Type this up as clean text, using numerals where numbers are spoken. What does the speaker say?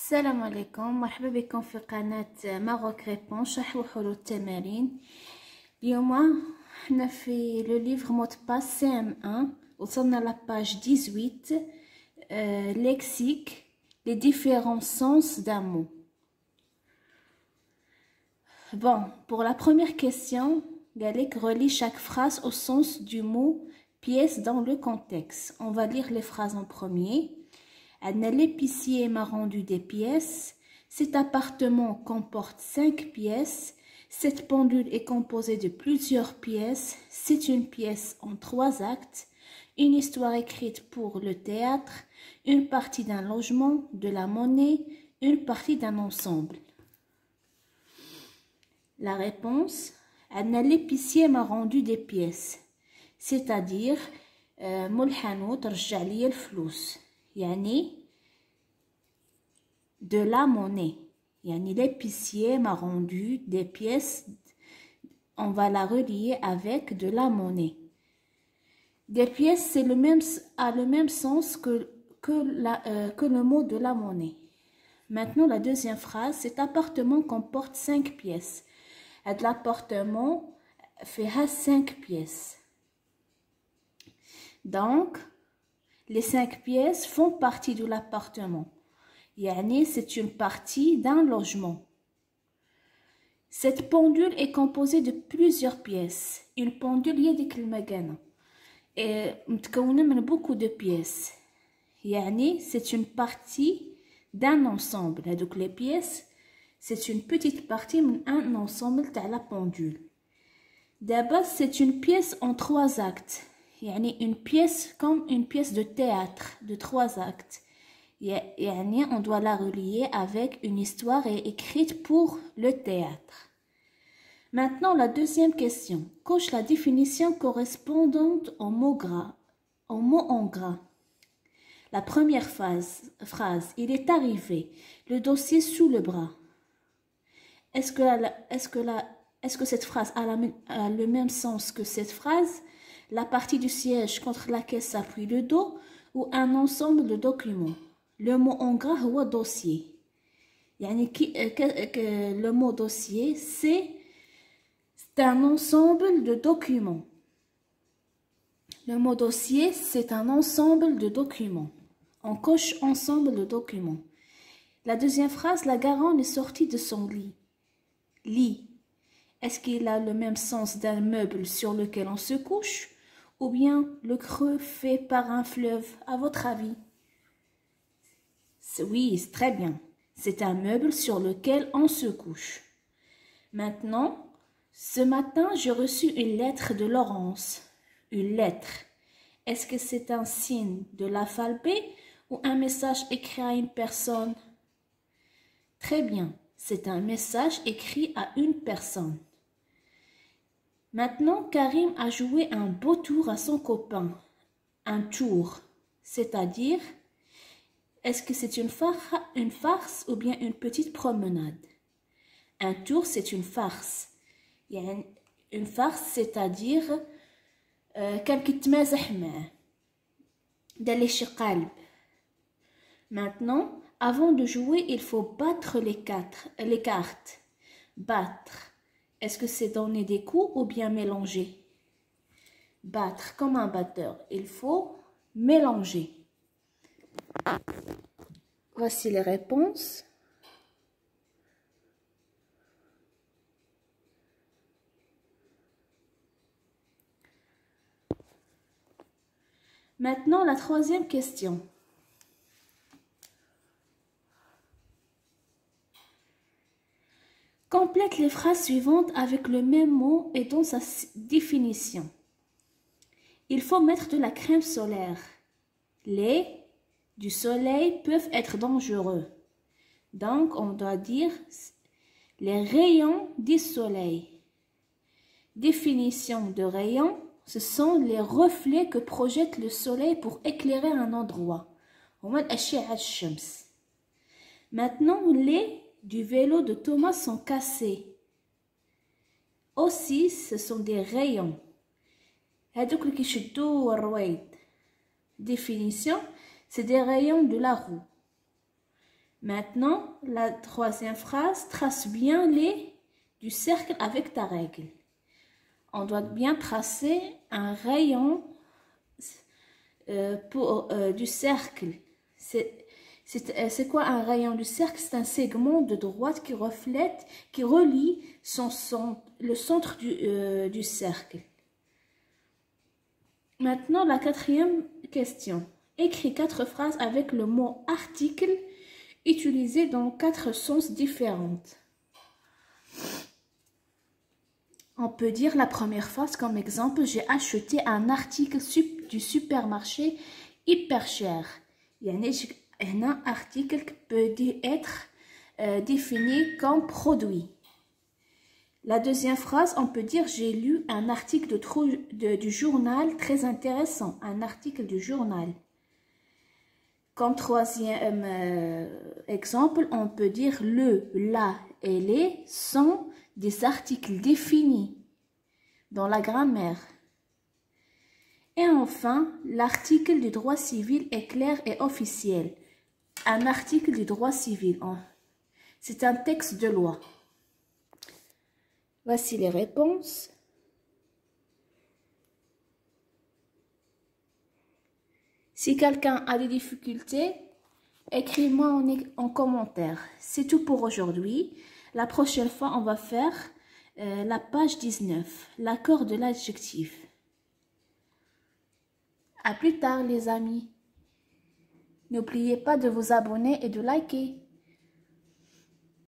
السلام عليكم، مرحبا بكم في قناة ماروك ريبون شرح وحلول التمارين. اليوم حنا في لو ليفر مود باس سي ام 1 وصلنا لاباج 18 ليكسيك les différents sens d'un mot. Bon, pour la première question, Galek relie chaque phrase au sens du mot pièce dans le contexte. On va lire les phrases en premier. L'épicier m'a rendu des pièces. Cet appartement comporte 5 pièces. Cette pendule est composée de plusieurs pièces. C'est une pièce en 3 actes. Une histoire écrite pour le théâtre. Une partie d'un logement, de la monnaie. Une partie d'un ensemble. La réponse, l'épicier m'a rendu des pièces. C'est-à-dire, مول رجع لي الفلوس. يعني de la monnaie. يعني l'épicier m'a rendu des pièces. On va la relier avec de la monnaie. Des pièces, c'est a le même sens que le mot de la monnaie. Maintenant, la deuxième phrase, cet appartement comporte 5 pièces. L'appartement fait 5 pièces. Donc, les 5 pièces font partie de l'appartement. Yani, c'est une partie d'un logement. Cette pendule est composée de plusieurs pièces. Une pendule, il y a des kilmagana. Et beaucoup de pièces. Yani, c'est une partie d'un ensemble. Donc, les pièces, c'est une petite partie d'un ensemble de la pendule. D'abord, c'est une pièce en 3 actes. Yani, une pièce comme une pièce de théâtre de 3 actes. Yani, on doit la relier avec une histoire écrite pour le théâtre. Maintenant, la deuxième question. Coche la définition correspondante au mot en gras. La première phrase, il est arrivé, le dossier sous le bras. Est-ce que cette phrase a le même sens que cette phrase? La partie du siège contre laquelle s'appuie le dos ou un ensemble de documents? Le mot en gras est dossier. Yani, le mot dossier, c'est un ensemble de documents. Le mot dossier, c'est un ensemble de documents. On coche ensemble de documents. La deuxième phrase, la Garonne est sortie de son lit. Lit. Est-ce qu'il a le même sens d'un meuble sur lequel on se couche ou bien le creux fait par un fleuve, à votre avis? Oui, c'est très bien. C'est un meuble sur lequel on se couche. Maintenant, ce matin, j'ai reçu une lettre de Laurence. Une lettre. Est-ce que c'est un signe de l'alphabet ou un message écrit à une personne? Très bien. C'est un message écrit à une personne. Maintenant, Karim a joué un beau tour à son copain. Un tour, c'est-à-dire, est-ce que c'est une farce ou bien une petite promenade? Un tour, c'est une farce. Une farce, c'est-à-dire, Maintenant, avant de jouer, il faut battre les cartes. Battre. Est-ce que c'est donner des coups ou bien mélanger? Battre comme un batteur. Il faut mélanger. Voici les réponses. Maintenant, la troisième question. Complète les phrases suivantes avec le même mot et dans sa définition. Il faut mettre de la crème solaire. Les du soleil peuvent être dangereux. Donc, on doit dire les rayons du soleil. Définition de rayons, ce sont les reflets que projette le soleil pour éclairer un endroit. Maintenant, les du vélo de Thomas sont cassés. Aussi, ce sont des rayons. Définition, c'est des rayons de la roue. Maintenant, la troisième phrase, trace bien les du cercle avec ta règle. On doit bien tracer un rayon du cercle. C'est quoi un rayon du cercle? C'est un segment de droite qui reflète, qui relie le centre du cercle. Maintenant, la quatrième question. Écris 4 phrases avec le mot article utilisé dans 4 sens différents. On peut dire la première phrase comme exemple, j'ai acheté un article du supermarché hyper cher. Un article peut être défini comme produit. La deuxième phrase, on peut dire j'ai lu un article du journal très intéressant, un article du journal. Comme troisième exemple, on peut dire le, la et les sont des articles définis dans la grammaire. Et enfin, l'article du droit civil est clair et officiel. Un article du droit civil, c'est un texte de loi. Voici les réponses. Si quelqu'un a des difficultés, écris-moi en commentaire. C'est tout pour aujourd'hui. La prochaine fois, on va faire la page 19, l'accord de l'adjectif. À plus tard les amis. N'oubliez pas de vous abonner et de liker.